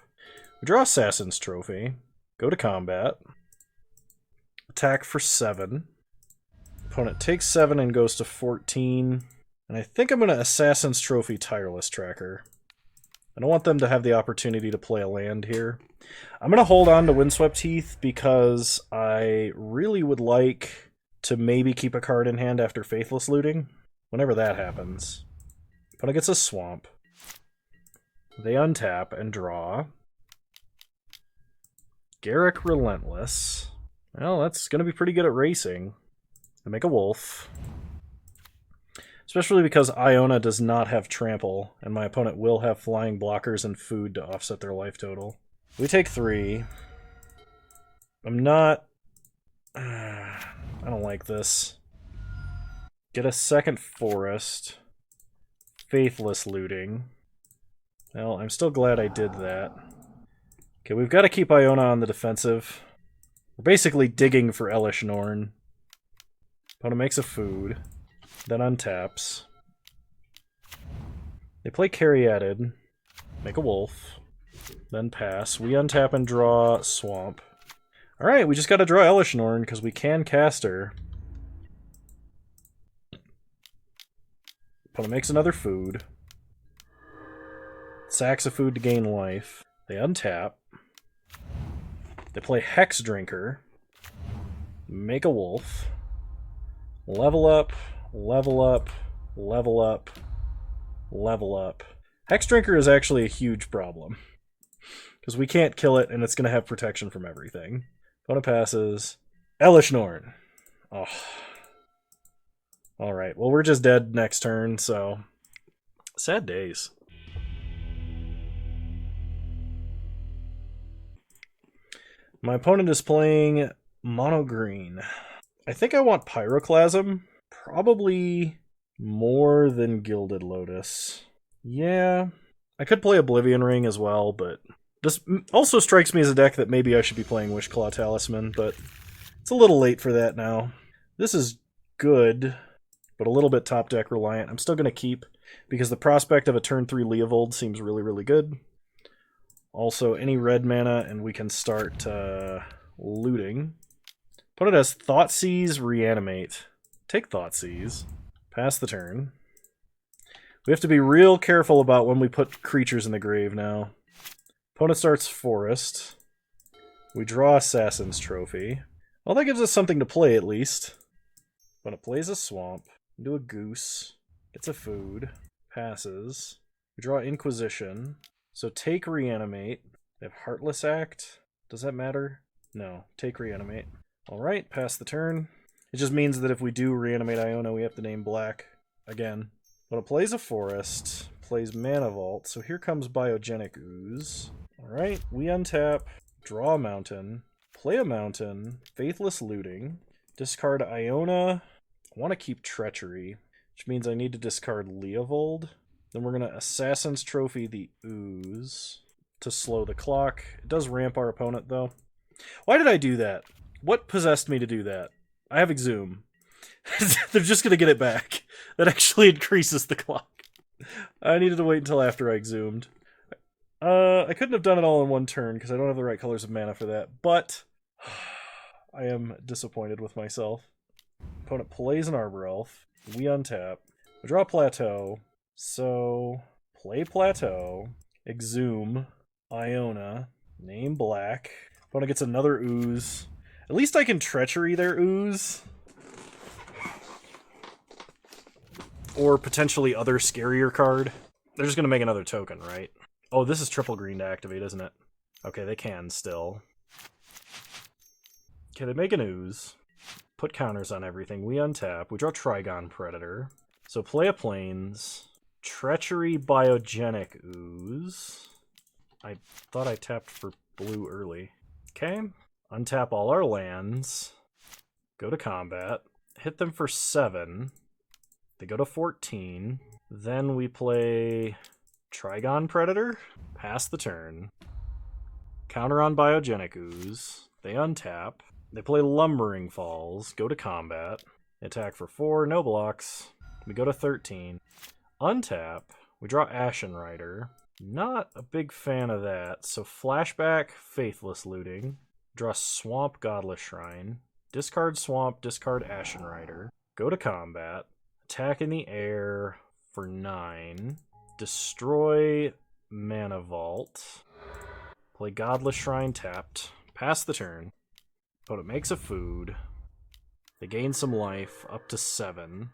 We draw Assassin's Trophy. Go to combat. Attack for 7. Opponent takes 7 and goes to 14. And I think I'm going to Assassin's Trophy Tireless Tracker. I don't want them to have the opportunity to play a land here. I'm going to hold on to Windswept Heath because I really would like to maybe keep a card in hand after Faithless looting. Whenever that happens. Opponent gets a swamp. They untap and draw. Garrick Relentless. Well, that's going to be pretty good at racing. They make a wolf. Especially because Iona does not have trample, and my opponent will have flying blockers and food to offset their life total. We take 3. I'm not... I don't like this. Get a second forest. Faithless looting. Well, I'm still glad I did that. Okay, we've got to keep Iona on the defensive. We're basically digging for Elish Norn. Opponent makes a food. Then untaps. They play Caryatid. Make a wolf. Then pass. We untap and draw Swamp. Alright, we just gotta draw Elish Norn because we can cast her. Opponent makes another food. Sacks a food to gain life. They untap. They play Hex Drinker. Make a wolf. Level up. Level up, level up, level up. Hex Drinker is actually a huge problem. Because we can't kill it, and it's going to have protection from everything. Opponent passes. Elish Norn. Oh. Alright, well we're just dead next turn, so... Sad days. My opponent is playing Mono Green. I think I want Pyroclasm. Probably more than Gilded Lotus. Yeah, I could play Oblivion Ring as well, but this also strikes me as a deck that maybe I should be playing Wishclaw Talisman, but it's a little late for that now. This is good, but a little bit top deck reliant. I'm still going to keep, because the prospect of a turn 3 Leovold seems really, really good. Also, any red mana, and we can start looting. Opponent has Thoughtseize, Reanimate. Take Thoughtseize. Pass the turn. We have to be real careful about when we put creatures in the grave now. Opponent starts Forest. We draw Assassin's Trophy. Well, that gives us something to play at least. Opponent plays a Swamp. Do a Goose. Gets a food. Passes. We draw Inquisition. So take Reanimate. They have Heartless Act. Does that matter? No. Take Reanimate. Alright, pass the turn. It just means that if we do reanimate Iona, we have to name black again. But it plays a forest, plays Mana Vault, so here comes Biogenic Ooze. Alright, we untap, draw a mountain, play a mountain, Faithless Looting, discard Iona. I want to keep Treachery, which means I need to discard Leovold. Then we're going to Assassin's Trophy the Ooze to slow the clock. It does ramp our opponent, though. Why did I do that? What possessed me to do that? I have Exhume. They're just going to get it back. That actually increases the clock. I needed to wait until after I Exhumed. I couldn't have done it all in one turn because I don't have the right colors of mana for that, but I am disappointed with myself. Opponent plays an Arbor Elf. We untap. We draw Plateau. So, play Plateau. Exhume. Iona. Name black. Opponent gets another Ooze. At least I can Treachery their Ooze. Or potentially other scarier card. They're just going to make another token, right? Oh, this is triple green to activate, isn't it? Okay, they can still. Okay, they make an Ooze. Put counters on everything. We untap. We draw Trigon Predator. So play a Plains. Treachery Biogenic Ooze. I thought I tapped for blue early. Okay. Untap all our lands. Go to combat. Hit them for 7. They go to 14. Then we play Trigon Predator. Pass the turn. Counter on Biogenic Ooze. They untap. They play Lumbering Falls. Go to combat. Attack for 4. No blocks. We go to 13. Untap. We draw Ashen Rider. Not a big fan of that. So flashback, Faithless Looting. Draw Swamp, Godless Shrine. Discard Swamp, discard Ashen Rider. Go to combat. Attack in the air for 9. Destroy Mana Vault. Play Godless Shrine tapped. Pass the turn. Opponent makes a food. They gain some life, up to 7.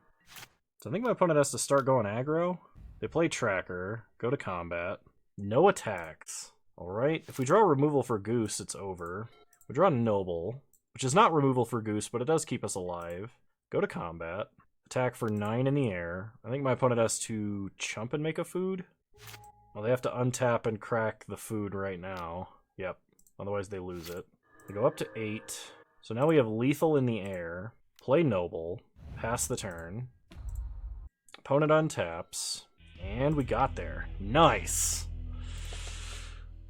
So I think my opponent has to start going aggro. They play Tracker, go to combat. No attacks. Alright, if we draw removal for Goose, it's over. We draw Noble, which is not removal for Goose, but it does keep us alive. Go to combat. Attack for 9 in the air. I think my opponent has to chump and make a food. Well, they have to untap and crack the food right now. Yep, otherwise they lose it. They go up to 8. So now we have lethal in the air. Play Noble. Pass the turn. Opponent untaps. And we got there. Nice!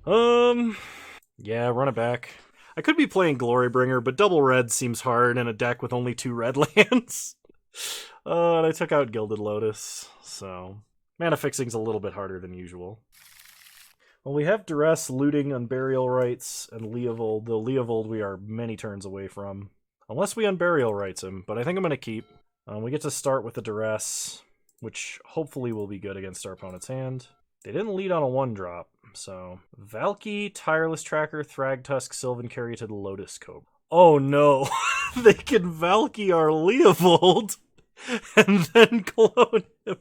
Yeah, run it back. I could be playing Glorybringer, but double red seems hard in a deck with only 2 red lands. And I took out Gilded Lotus, so mana fixing's a little bit harder than usual. Well, we have Duress, Looting, Unburial Rites, and Leovold, though Leovold we are many turns away from. Unless we Unburial Rites him, but I think I'm going to keep. We get to start with the Duress, which hopefully will be good against our opponent's hand. They didn't lead on a 1-drop, so... Valky, Tireless Tracker, Thragtusk, Sylvan Caryatid, Lotus Cobra. Oh no! They can Valky our Leovold and then clone him.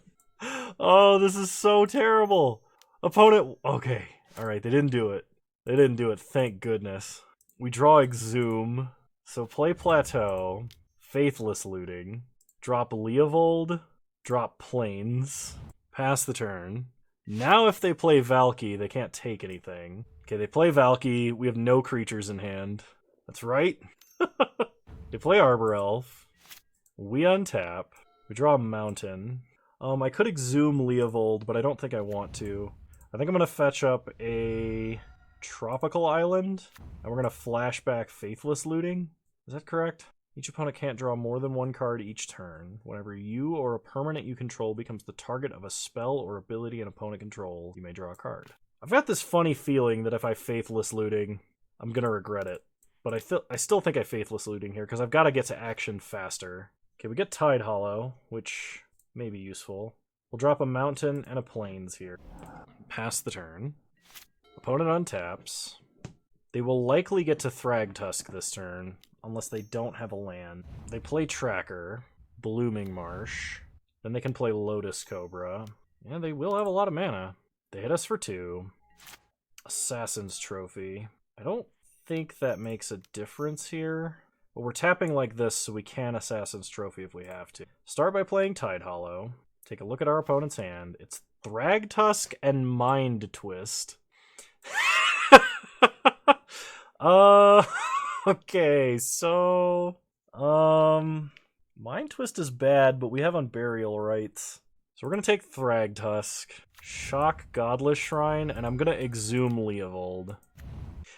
Oh, this is so terrible. Opponent... Okay, alright, they didn't do it. They didn't do it, thank goodness. We draw Exhume, so play Plateau, Faithless Looting, drop Leovold, drop Plains, pass the turn. Now if they play Valky, they can't take anything. Okay, they play Valky, we have no creatures in hand. That's right. They play Arbor Elf. We untap. We draw a Mountain. I could Exhume Leovold, but I don't think I want to. I think I'm going to fetch up a Tropical Island, and we're going to flashback Faithless Looting. Is that correct? Each opponent can't draw more than 1 card each turn. Whenever you or a permanent you control becomes the target of a spell or ability an opponent controls, you may draw a card. I've got this funny feeling that if I Faithless Looting, I'm going to regret it. But I still think I Faithless Looting here, because I've got to get to action faster. Okay, we get Tide Hollow, which may be useful. We'll drop a Mountain and a Plains here. Pass the turn. Opponent untaps. They will likely get to Thragtusk this turn, unless they don't have a land. They play Tracker, Blooming Marsh, then they can play Lotus Cobra, and they will have a lot of mana. They hit us for 2. Assassin's Trophy. I don't think that makes a difference here, but we're tapping like this so we can Assassin's Trophy if we have to. Start by playing Tide Hollow. Take a look at our opponent's hand. It's Thragtusk and Mind Twist. Okay, so... Mind Twist is bad, but we have Unburial Rites. So we're going to take Thragtusk, shock Godless Shrine, and I'm going to Exhume Leovold.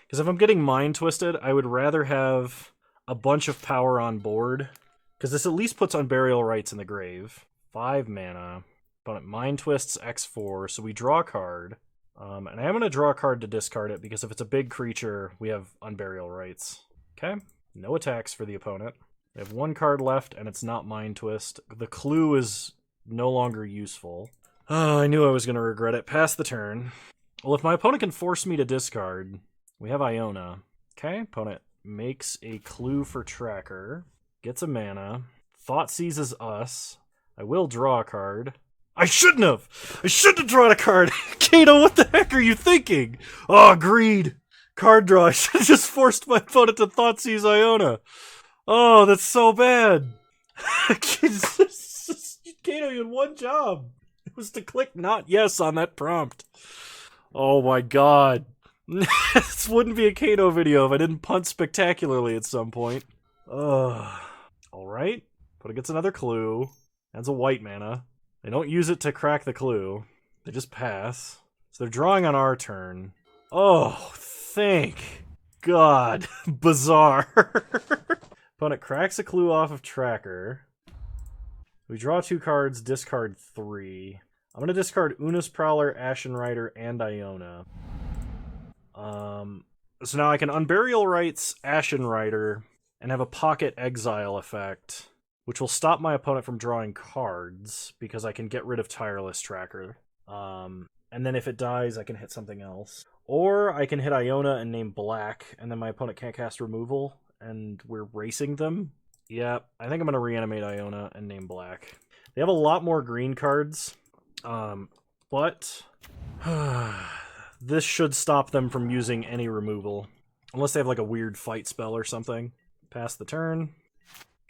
Because if I'm getting Mind Twisted, I would rather have a bunch of power on board, because this at least puts Unburial Rites in the grave. 5 mana. Opponent Mind Twists X4, so we draw a card. And I am going to draw a card to discard it, because if it's a big creature, we have Unburial Rites. Okay, no attacks for the opponent. They have 1 card left, and it's not Mind Twist. The clue is no longer useful. Oh, I knew I was going to regret it. Pass the turn. Well, if my opponent can force me to discard, we have Iona. Okay, opponent makes a clue for Tracker, gets a mana, Thought Seizes us. I will draw a card. I shouldn't have! I shouldn't have drawn a card! Kano, what the heck are you thinking? Oh, greed! Card draw. I should have just forced my opponent to Thought Seize Iona. Oh, that's so bad. Kano, you had 1 job. It was to click not yes on that prompt. Oh my god. This wouldn't be a Kano video if I didn't punt spectacularly at some point. Alright. But it gets another clue. Adds a white mana. They don't use it to crack the clue. They just pass. So they're drawing on our turn. Oh, thank God. Bizarre. Opponent cracks a clue off of Tracker. We draw 2 cards, discard 3. I'm going to discard Una's Prowler, Ashen Rider, and Iona. So now I can Unburial Rites Ashen Rider and have a Pocket Exile effect, which will stop my opponent from drawing cards, because I can get rid of Tireless Tracker. And then if it dies, I can hit something else. Or I can hit Iona and name Black, and then my opponent can't cast removal, and we're racing them. Yep, I think I'm going to reanimate Iona and name black. They have a lot more green cards, but this should stop them from using any removal. Unless they have like a weird fight spell or something. Pass the turn.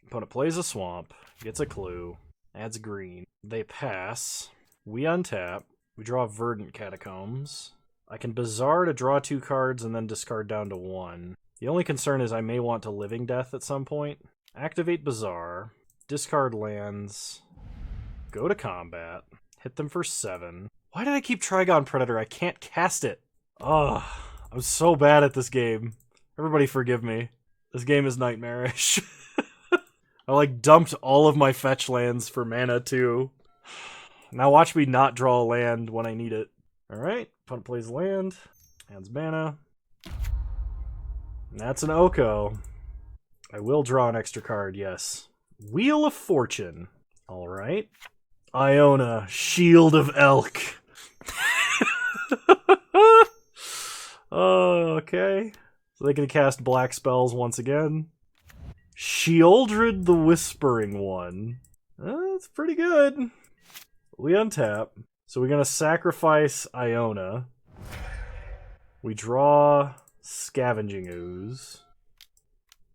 Opponent plays a swamp, gets a clue, adds green. They pass. We untap. We draw Verdant Catacombs. I can Bazaar to draw 2 cards and then discard down to 1. The only concern is I may want to Living Death at some point. Activate Bazaar. Discard lands. Go to combat. Hit them for 7. Why did I keep Trigon Predator? I can't cast it. Ugh. I'm so bad at this game. Everybody forgive me. This game is nightmarish. I like dumped all of my fetch lands for mana too. Now watch me not draw a land when I need it. Alright, opponent plays land, adds mana. And that's an Oko. I will draw an extra card, yes. Wheel of Fortune. Alright. Iona, Shield of Elk. Oh, okay. So they can cast black spells once again. Sheoldred the Whispering One. That's pretty good. We untap. So we're going to sacrifice Iona. We draw Scavenging Ooze.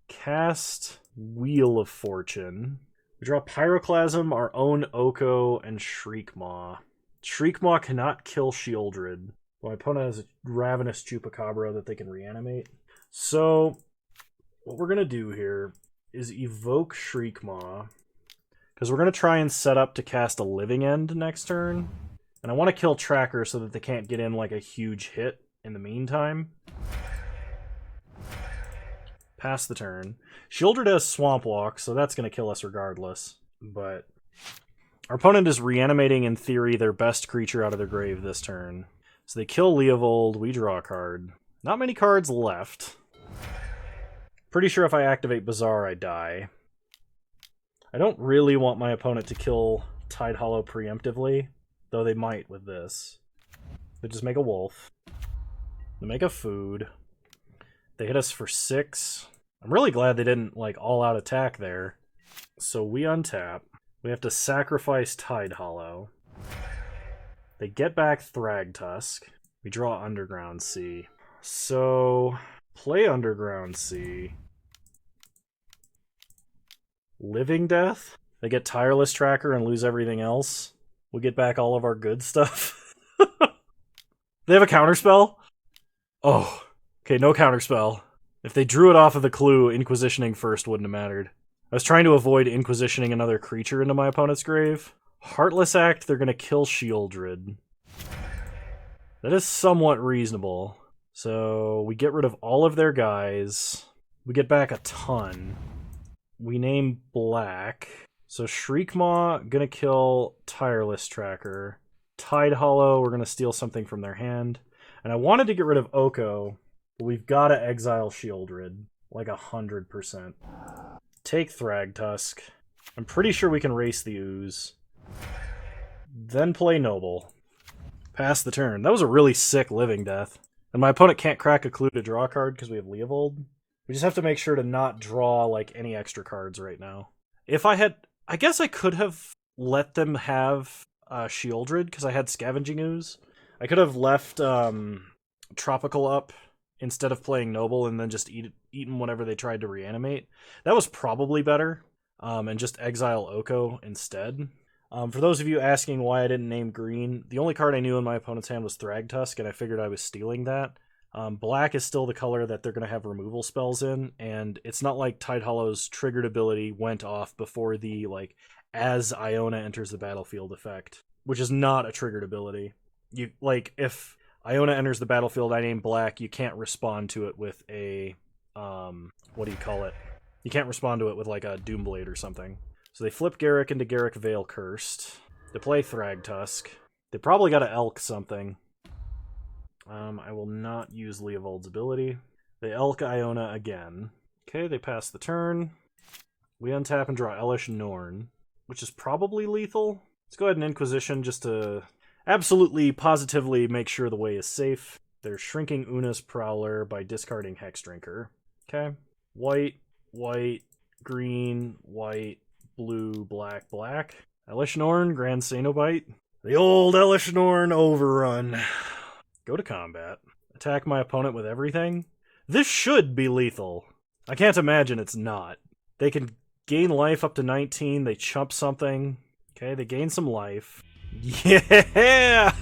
Cast Wheel of Fortune. We draw Pyroclasm, our own Oko, and Shriekmaw. Shriekmaw cannot kill Sheoldred. My opponent has a Ravenous Chupacabra that they can reanimate. So, what we're going to do here is evoke Shriekmaw. Because we're going to try and set up to cast a Living End next turn. And I want to kill Tracker so that they can't get in like a huge hit in the meantime. Pass the turn. Sheoldred has Swamp Walk, so that's going to kill us regardless. But our opponent is reanimating, in theory, their best creature out of their grave this turn. So they kill Leovold, we draw a card. Not many cards left. Pretty sure if I activate Bazaar, I die. I don't really want my opponent to kill Tidehollow preemptively, though they might with this. They just make a wolf. They make a food. They hit us for 6. I'm really glad they didn't, like, all-out attack there. So we untap. We have to sacrifice Tidehollow. They get back Thragtusk. We draw Underground Sea. So, play Underground Sea. Living Death. They get Tireless Tracker and lose everything else. We get back all of our good stuff. They have a counterspell? Oh. Okay, no counterspell. If they drew it off of the clue, Inquisitioning first wouldn't have mattered. I was trying to avoid Inquisitioning another creature into my opponent's grave. Heartless Act, they're going to kill Sheoldred. That is somewhat reasonable. So, we get rid of all of their guys. We get back a ton. We name black. So, Shriekmaw, gonna kill Tireless Tracker. Tidehollow, we're gonna steal something from their hand. And I wanted to get rid of Oko, but we've gotta exile Sheoldred. Like 100%. Take Thragtusk. I'm pretty sure we can race the Ooze. Then play Noble. Pass the turn. That was a really sick Living Death. And my opponent can't crack a clue to draw a card because we have Leovold. We just have to make sure to not draw like any extra cards right now. If I had... I guess I could have let them have Sheoldred because I had Scavenging Ooze. I could have left Tropical up instead of playing Noble and then just eaten whenever they tried to reanimate. That was probably better. And just exile Oko instead. For those of you asking why I didn't name green, the only card I knew in my opponent's hand was Thragtusk, and I figured I was stealing that. Black is still the color that they're going to have removal spells in, and it's not like Tidehollow's triggered ability went off before the, like, as Iona enters the battlefield effect, which is not a triggered ability. You, like, if Iona enters the battlefield, I name black, you can't respond to it with a, what do you call it? You can't respond to it with, like, a Doomblade or something. So they flip Garruk into Garruk Veil Cursed. They play Thragtusk. They probably got to Elk something. I will not use Leovold's ability. They Elk Iona again. Okay, they pass the turn. We untap and draw Elesh Norn, which is probably lethal. Let's go ahead and Inquisition just to absolutely, positively make sure the way is safe. They're shrinking Una's Prowler by discarding Hex Drinker. Okay. White, white, green, white, blue, black, black. Elishnorn, Grand Cenobite. The old Elishnorn overrun. Go to combat. Attack my opponent with everything. This should be lethal. I can't imagine it's not. They can gain life up to 19. They chump something. Okay, they gain some life. Yeah!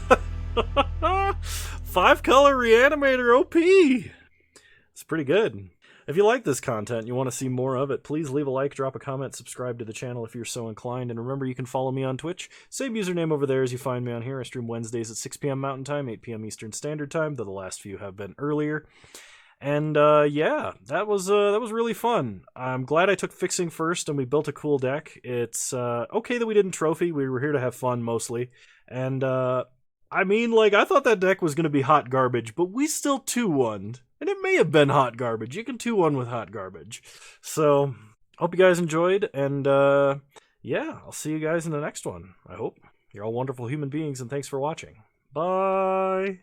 5-color Reanimator OP! It's pretty good. If you like this content and you want to see more of it, please leave a like, drop a comment, subscribe to the channel if you're so inclined, and remember you can follow me on Twitch. Same username over there as you find me on here. I stream Wednesdays at 6 p.m. Mountain Time, 8 p.m. Eastern Standard Time, though the last few have been earlier. And yeah, that was really fun. I'm glad I took fixing first and we built a cool deck. It's okay that we didn't trophy. We were here to have fun mostly. And I mean, like, I thought that deck was going to be hot garbage, but we still 2-1'd. And it may have been hot garbage. You can 2-1 with hot garbage. So, hope you guys enjoyed, and yeah, I'll see you guys in the next one, I hope. You're all wonderful human beings, and thanks for watching. Bye!